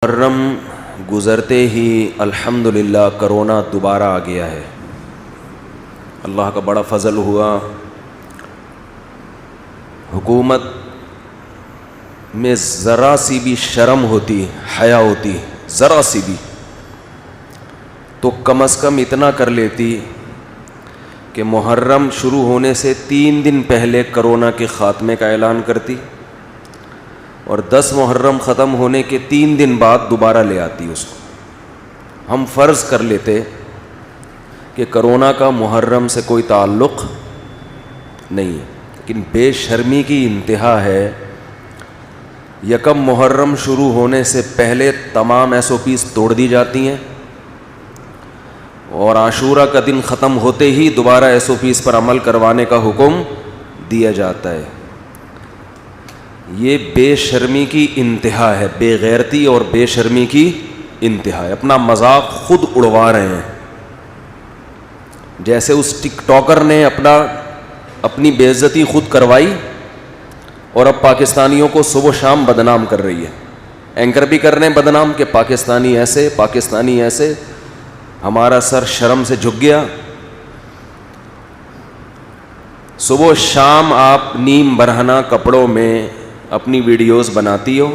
محرم گزرتے ہی الحمدللہ کرونا دوبارہ آ گیا ہے. اللہ کا بڑا فضل ہوا. حکومت میں ذرا سی بھی شرم ہوتی، حیا ہوتی، ذرا سی بھی، تو کم از کم اتنا کر لیتی کہ محرم شروع ہونے سے 3 دن پہلے کرونا کے خاتمے کا اعلان کرتی اور 10 محرم ختم ہونے کے 3 دن بعد دوبارہ لے آتی اس کو. ہم فرض کر لیتے کہ کرونا کا محرم سے کوئی تعلق نہیں ہے، لیکن بے شرمی کی انتہا ہے. یکم محرم شروع ہونے سے پہلے تمام SOPs توڑ دی جاتی ہیں اور عاشورہ کا دن ختم ہوتے ہی دوبارہ SOPs پر عمل کروانے کا حکم دیا جاتا ہے. یہ بے شرمی کی انتہا ہے، بے غیرتی اور بے شرمی کی انتہا ہے. اپنا مذاق خود اڑوا رہے ہیں. جیسے اس ٹک ٹاکر نے اپنی بے عزتی خود کروائی اور اب پاکستانیوں کو صبح و شام بدنام کر رہی ہے. اینکر بھی کر رہے ہیں بدنام کہ پاکستانی ایسے، پاکستانی ایسے. ہمارا سر شرم سے جھک گیا. صبح و شام آپ نیم برہنہ کپڑوں میں اپنی ویڈیوز بناتی ہو.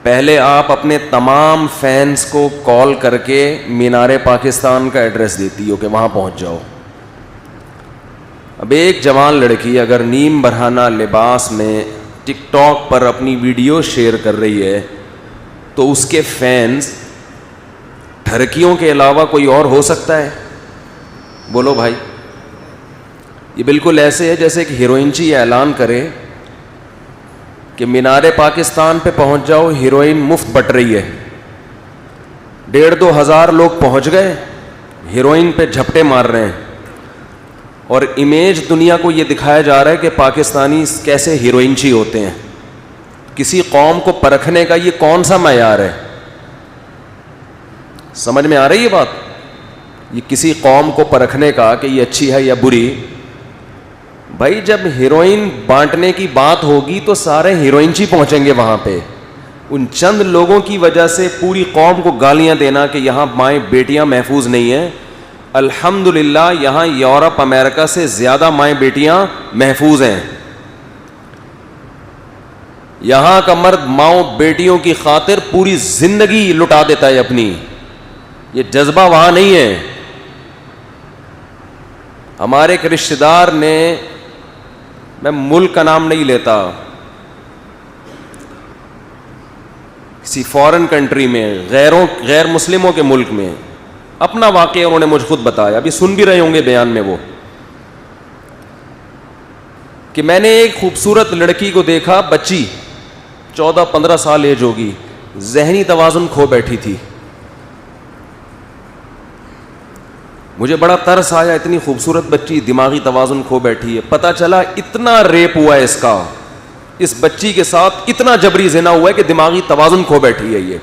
پہلے آپ اپنے تمام فینس کو کال کر کے مینار پاکستان کا ایڈریس دیتی ہو کہ وہاں پہنچ جاؤ. اب ایک جوان لڑکی اگر نیم برہنہ لباس میں ٹک ٹاک پر اپنی ویڈیو شیئر کر رہی ہے تو اس کے فینس ٹھرکیوں کے علاوہ کوئی اور ہو سکتا ہے؟ بولو بھائی. یہ بالکل ایسے ہے جیسے کہ ہیروئنچی اعلان کرے کہ مینار پاکستان پہ پہنچ جاؤ، ہیروئن مفت بٹ رہی ہے. 1,500-2 ہزار لوگ پہنچ گئے، ہیروئن پہ جھپٹے مار رہے ہیں اور امیج دنیا کو یہ دکھایا جا رہا ہے کہ پاکستانی کیسے ہیروئنچی ہوتے ہیں. کسی قوم کو پرکھنے کا یہ کون سا معیار ہے؟ سمجھ میں آ رہی ہے بات؟ یہ کسی قوم کو پرکھنے کا کہ یہ اچھی ہے یا بری. بھائی جب ہیروئن بانٹنے کی بات ہوگی تو سارے ہیروئنچی پہنچیں گے وہاں پہ. ان چند لوگوں کی وجہ سے پوری قوم کو گالیاں دینا کہ یہاں مائیں بیٹیاں محفوظ نہیں ہیں. الحمدللہ یہاں یورپ امریکہ سے زیادہ مائیں بیٹیاں محفوظ ہیں. یہاں کا مرد ماؤں بیٹیوں کی خاطر پوری زندگی لٹا دیتا ہے اپنی. یہ جذبہ وہاں نہیں ہے. ہمارے ایک رشتہ دار نے، میں ملک کا نام نہیں لیتا، کسی فورن کنٹری میں غیر مسلموں کے ملک میں اپنا واقعہ انہوں نے مجھ خود بتایا. ابھی سن بھی رہے ہوں گے بیان میں وہ، کہ میں نے ایک خوبصورت لڑکی کو دیکھا، بچی 14-15 سال ایج ہوگی، ذہنی توازن کھو بیٹھی تھی. مجھے بڑا ترس آیا، اتنی خوبصورت بچی دماغی توازن کھو بیٹھی ہے. پتہ چلا اتنا ریپ ہوا ہے اس کا، اس بچی کے ساتھ اتنا جبری زنا ہوا ہے کہ دماغی توازن کھو بیٹھی ہے یہ.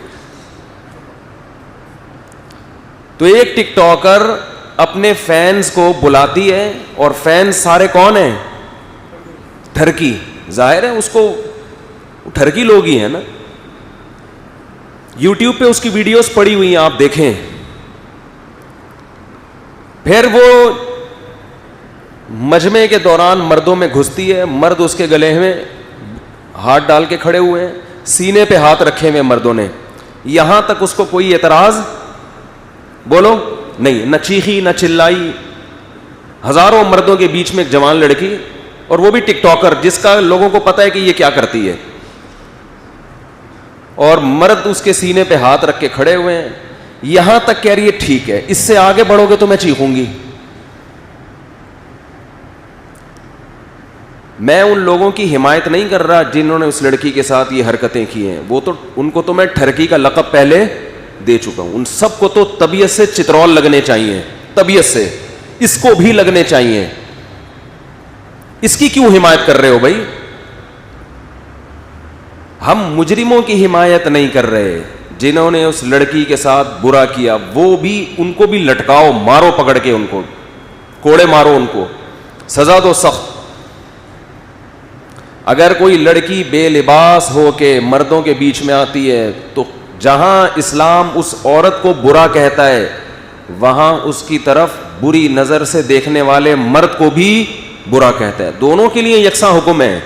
تو ایک ٹک ٹاکر اپنے فینس کو بلاتی ہے اور فینس سارے کون ہیں؟ ٹھرکی. ظاہر ہے اس کو ٹھرکی لوگ ہی ہیں نا. یوٹیوب پہ اس کی ویڈیوز پڑی ہوئی ہیں، آپ دیکھیں. پھر وہ مجمع کے دوران مردوں میں گھستی ہے، مرد اس کے گلے میں ہاتھ ڈال کے کھڑے ہوئے ہیں، سینے پہ ہاتھ رکھے ہوئے مردوں نے. یہاں تک اس کو کوئی اعتراض بولو نہیں، نہ چیخی نہ چلائی. ہزاروں مردوں کے بیچ میں ایک جوان لڑکی، اور وہ بھی ٹک ٹاکر جس کا لوگوں کو پتہ ہے کہ یہ کیا کرتی ہے، اور مرد اس کے سینے پہ ہاتھ رکھ کے کھڑے ہوئے ہیں. یہاں تک کہہ رہی ہے ٹھیک ہے، اس سے آگے بڑھو گے تو میں چیخوں گی. میں ان لوگوں کی حمایت نہیں کر رہا جنہوں نے اس لڑکی کے ساتھ یہ حرکتیں کی ہیں. وہ تو ان کو تو میں ٹھرکی کا لقب پہلے دے چکا ہوں. ان سب کو تو طبیعت سے چترول لگنے چاہیے، طبیعت سے. اس کو بھی لگنے چاہیے. اس کی کیوں حمایت کر رہے ہو بھائی؟ ہم مجرموں کی حمایت نہیں کر رہے. جنہوں نے اس لڑکی کے ساتھ برا کیا وہ بھی، ان کو بھی لٹکاؤ، مارو پکڑ کے، ان کو کوڑے مارو، ان کو سزا دو سخت. اگر کوئی لڑکی بے لباس ہو کے مردوں کے بیچ میں آتی ہے تو جہاں اسلام اس عورت کو برا کہتا ہے وہاں اس کی طرف بری نظر سے دیکھنے والے مرد کو بھی برا کہتا ہے. دونوں کے لیے یکساں حکم ہے.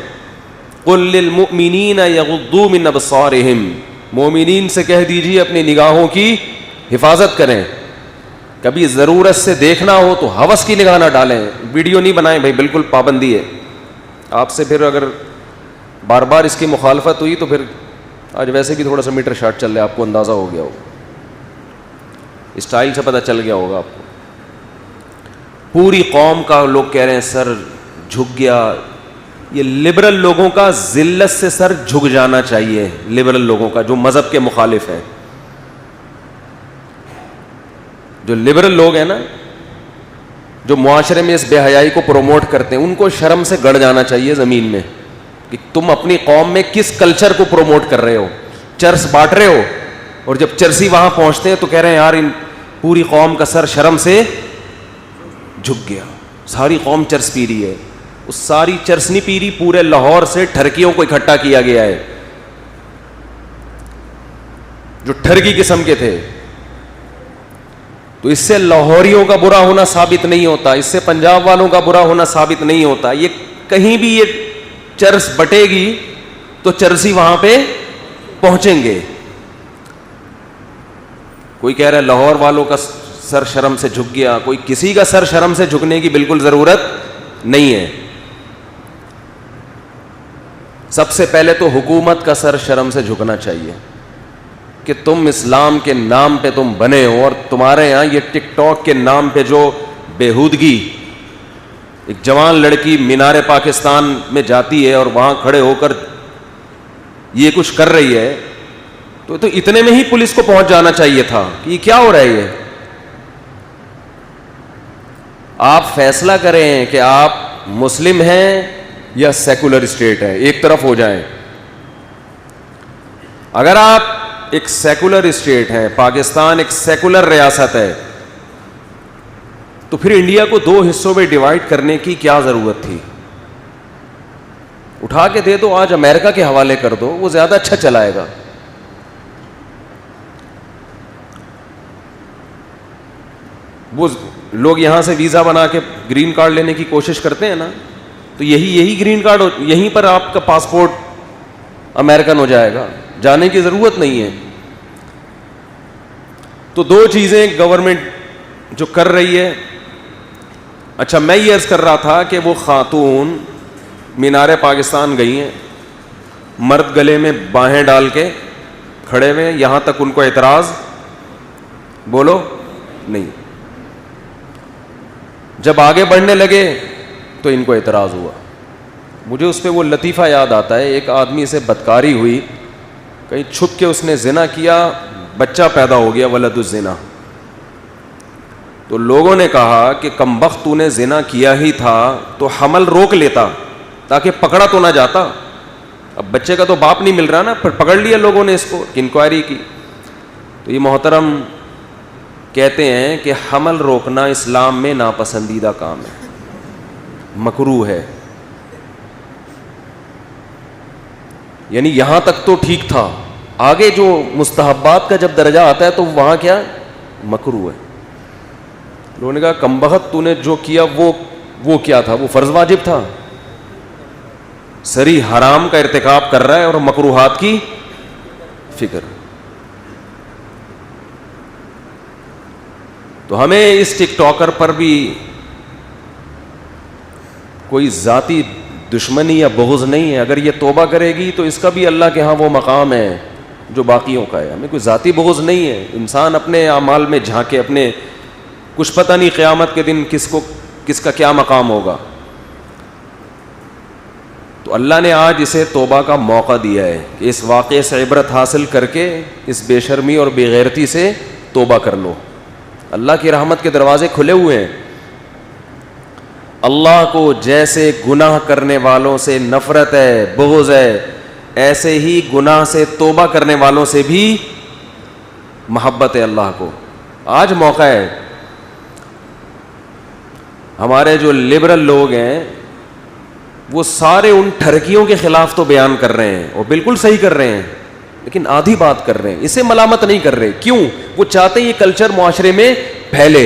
قل للمؤمنین یغضوا من ابصارہم, مومنین سے کہہ دیجیے اپنی نگاہوں کی حفاظت کریں. کبھی ضرورت سے دیکھنا ہو تو ہوس کی نگاہ نہ ڈالیں, ویڈیو نہیں بنائیں بھائی, بالکل پابندی ہے. آپ سے پھر اگر بار بار اس کی مخالفت ہوئی تو پھر آج ویسے بھی تھوڑا سا میٹر شارٹ چل رہا ہے, آپ کو اندازہ ہو گیا ہوگا, اسٹائل سے پتہ چل گیا ہوگا آپ کو. پوری قوم کا لوگ کہہ رہے ہیں سر جھک گیا. یہ لبرل لوگوں کا ذلت سے سر جھک جانا چاہیے, لبرل لوگوں کا جو مذہب کے مخالف ہیں. جو لبرل لوگ ہیں نا, جو معاشرے میں اس بے حیائی کو پروموٹ کرتے ہیں, ان کو شرم سے گڑ جانا چاہیے زمین میں کہ تم اپنی قوم میں کس کلچر کو پروموٹ کر رہے ہو. چرس بانٹ رہے ہو, اور جب چرسی وہاں پہنچتے ہیں تو کہہ رہے ہیں یار ان پوری قوم کا سر شرم سے جھک گیا, ساری قوم چرس پی رہی ہے. اس ساری چرس نہیں پی رہی, پورے لاہور سے ٹھرکیوں کو اکٹھا کیا گیا ہے جو ٹھرکی قسم کے تھے. تو اس سے لاہوریوں کا برا ہونا ثابت نہیں ہوتا, اس سے پنجاب والوں کا برا ہونا ثابت نہیں ہوتا. یہ کہیں بھی یہ چرس بٹے گی تو چرسی وہاں پہ پہنچیں گے. کوئی کہہ رہا ہے لاہور والوں کا سر شرم سے جھک گیا, کوئی کسی کا سر شرم سے جھکنے کی بالکل ضرورت نہیں ہے. سب سے پہلے تو حکومت کا سر شرم سے جھکنا چاہیے کہ تم اسلام کے نام پہ تم بنے ہو, اور تمہارے یہاں یہ ٹک ٹاک کے نام پہ جو بےہودگی, ایک جوان لڑکی مینار پاکستان میں جاتی ہے اور وہاں کھڑے ہو کر یہ کچھ کر رہی ہے, تو اتنے میں ہی پولیس کو پہنچ جانا چاہیے تھا کہ یہ کیا ہو رہا ہے. یہ آپ فیصلہ کریں کہ آپ مسلم ہیں یا سیکولر اسٹیٹ ہے, ایک طرف ہو جائیں. اگر آپ ایک سیکولر اسٹیٹ ہے, پاکستان ایک سیکولر ریاست ہے, تو پھر انڈیا کو دو حصوں میں ڈیوائیڈ کرنے کی کیا ضرورت تھی؟ اٹھا کے دے دو, آج امریکہ کے حوالے کر دو, وہ زیادہ اچھا چلائے گا. وہ لوگ یہاں سے ویزا بنا کے گرین کارڈ لینے کی کوشش کرتے ہیں نا, تو یہی گرین کارڈ, یہیں پر آپ کا پاسپورٹ امریکن ہو جائے گا, جانے کی ضرورت نہیں ہے. تو دو چیزیں گورنمنٹ جو کر رہی ہے. اچھا, میں یہ عرض کر رہا تھا کہ وہ خاتون مینار پاکستان گئی ہیں, مرد گلے میں باہیں ڈال کے کھڑے ہوئے, یہاں تک ان کو اعتراض بولو نہیں. جب آگے بڑھنے لگے تو ان کو اعتراض ہوا. مجھے اس پہ وہ لطیفہ یاد آتا ہے, ایک آدمی سے بدکاری ہوئی, کہیں چھپ کے اس نے زنا کیا, بچہ پیدا ہو گیا, ولد الزنا. تو لوگوں نے کہا کہ کمبخت تو نے زنا کیا ہی تھا تو حمل روک لیتا تاکہ پکڑا تو نہ جاتا. اب بچے کا تو باپ نہیں مل رہا نا, پھر پکڑ لیا لوگوں نے اس کو, انکوائری کی. تو یہ محترم کہتے ہیں کہ حمل روکنا اسلام میں ناپسندیدہ کام ہے, مکروہ ہے. یعنی یہاں تک تو ٹھیک تھا, آگے جو مستحبات کا جب درجہ آتا ہے تو وہاں کیا مکروہ ہے. لوگوں نے کہا کمبخت تو نے جو کیا وہ کیا تھا, وہ فرض واجب تھا, سری حرام کا ارتکاب کر رہا ہے اور مکروہات کی فکر. تو ہمیں اس ٹک ٹاکر پر بھی کوئی ذاتی دشمنی یا بغض نہیں ہے. اگر یہ توبہ کرے گی تو اس کا بھی اللہ کے ہاں وہ مقام ہے جو باقیوں کا ہے. ہمیں کوئی ذاتی بغض نہیں ہے. انسان اپنے اعمال میں جھانکے, اپنے کچھ پتہ نہیں قیامت کے دن کس کا کیا مقام ہوگا. تو اللہ نے آج اسے توبہ کا موقع دیا ہے کہ اس واقعے سے عبرت حاصل کر کے اس بے شرمی اور بے غیرتی سے توبہ کر لو. اللہ کی رحمت کے دروازے کھلے ہوئے ہیں. اللہ کو جیسے گناہ کرنے والوں سے نفرت ہے, بغض ہے, ایسے ہی گناہ سے توبہ کرنے والوں سے بھی محبت ہے اللہ کو. آج موقع ہے. ہمارے جو لبرل لوگ ہیں وہ سارے ان ٹھرکیوں کے خلاف تو بیان کر رہے ہیں اور بالکل صحیح کر رہے ہیں, لیکن آدھی بات کر رہے ہیں, اسے ملامت نہیں کر رہے. کیوں؟ وہ چاہتے ہیں یہ کلچر معاشرے میں پھیلے.